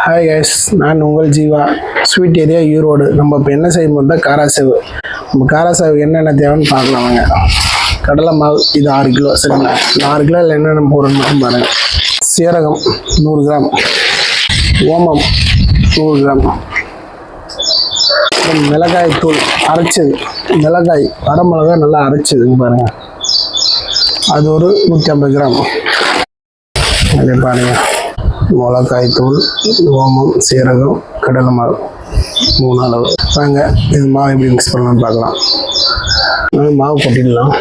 Hi guys, நான் உங்கள் Jeeva. Sweet area Erode. நம்ம இப்போ என்ன செய்யும் போது தான் காராசேவு. நம்ம காராசேவுக்கு என்னென்ன தேவைன்னு பார்க்கலாம் வாங்க. கடலை மாவு இது 6 கிலோ. சரிங்களா? 6 கிலோவில் என்னென்ன போடணும் மட்டும் பாருங்கள். சீரகம் 100 கிராம், ஓமம் 100 கிராம், மிளகாய் தூள் அரைச்சது, மிளகாய் வரமிளகாய் நல்லா அரைச்சதுங்க பாருங்கள், அது ஒரு 150 கிராம். அதே பாருங்கள், மிளகாய் தூள், ஓமம், சீரகம், கடலை மாவு 3 அளவு. வாங்க இது மாவு எப்படி மிக்ஸ் பண்ணலாம்னு பார்க்கலாம். மாவு கொட்டிடலாம்.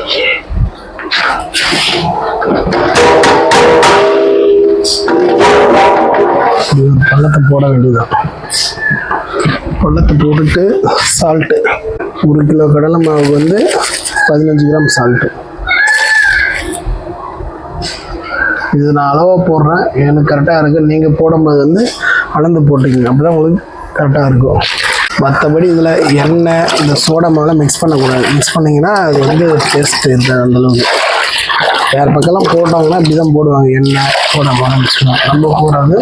பள்ளத்தை போட வேண்டியதுதான். பள்ளத்தை போட்டுட்டு சால்ட்டு 1 கிலோ கடலை மாவுக்கு வந்து 15 கிராம் சால்ட்டு. இது நான் அளவாக போடுறேன், எனக்கு கரெக்டாக இருக்குது. நீங்கள் போடும்போது வந்து அளந்து போட்டுக்கோங்க, அப்போ தான் உங்களுக்கு கரெக்டாக இருக்கும். மற்றபடி இதில் எண்ணெய் இந்த சோடா மாவுலாம் மிக்ஸ் பண்ணக்கூடாது. மிக்ஸ் பண்ணிங்கன்னா அது வந்து டேஸ்ட்டு இருக்காது அந்தளவுக்கு. வேறு பக்கம்லாம் போட்டாங்கன்னா இப்படி தான் போடுவாங்க, எண்ணெய் சோடா மாவுலாம் மிக்ஸ் பண்ணுவாங்க. நம்ம போடுறது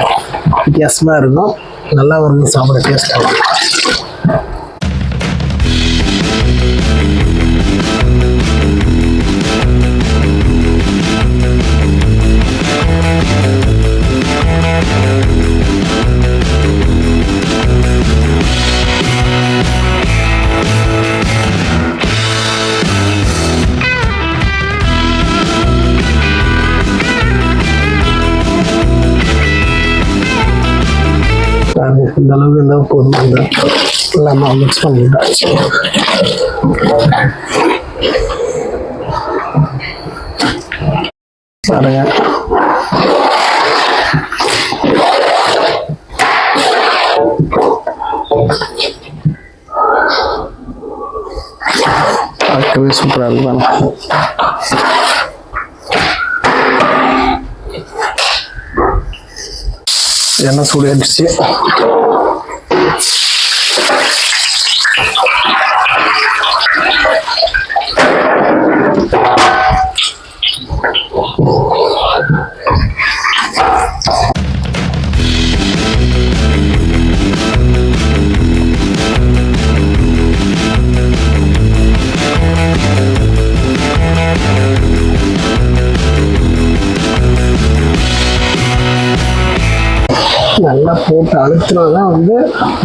வித்தியாசமாக இருக்கும், நல்லா இருக்கும், சாப்பிட டேஸ்ட் ஆகும். இந்த அளவுக்கு இருந்தால் போதும். இந்த எல்லாம் மிக்ஸ் பண்ணிட்டாச்சு. பாருங்க, பார்க்கவே சூப்பராக இருக்கு. எண்ணெய் சூடு அடிச்சு நல்லா போட்டு அழுத்தினா தான் வந்து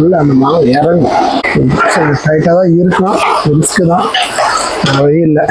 உள்ள அந்த மாவு இறங்கும். டைட்டாக தான் இருக்கும், ரிஸ்க்கு தான், வழி இல்லை.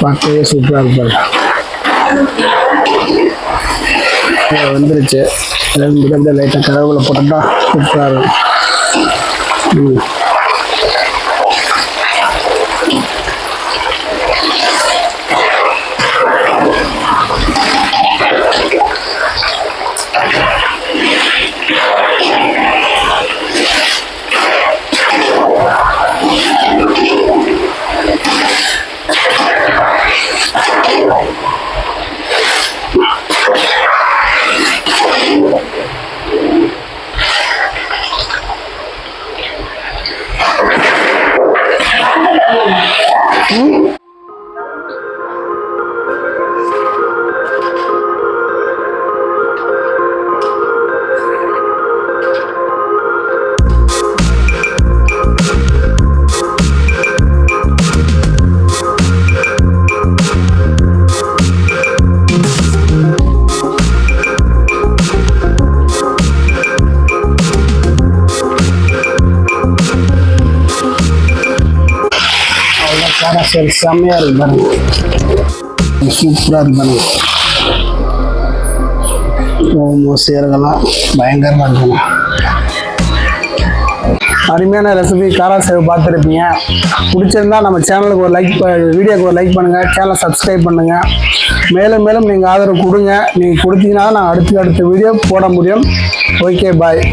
பார்க்கவே சூப்பராக இருப்பாரு. வந்துருச்சு. லைட்டாக கருவேப்பிலை போட்டோம்னா சூப்பராக இருக்கும். சரி, செம்மையாக இருக்கு பாருங்க, சூப்பராக இருக்கு பாருங்க. ஓமோ சீரகெல்லாம் பயங்கரமாக இருக்குங்க. அருமையான ரெசிபி காரா சேவ் பார்த்துருப்பீங்க. பிடிச்சிருந்தா நம்ம சேனலுக்கு ஒரு லைக், வீடியோக்கு ஒரு லைக் பண்ணுங்கள், சேனலை சப்ஸ்கிரைப் பண்ணுங்கள். மேலும் மேலும் நீங்கள் ஆதரவு கொடுங்க. நீங்கள் கொடுத்தீங்கன்னா நான் அடுத்த வீடியோ போட முடியும். ஓகே, பாய்.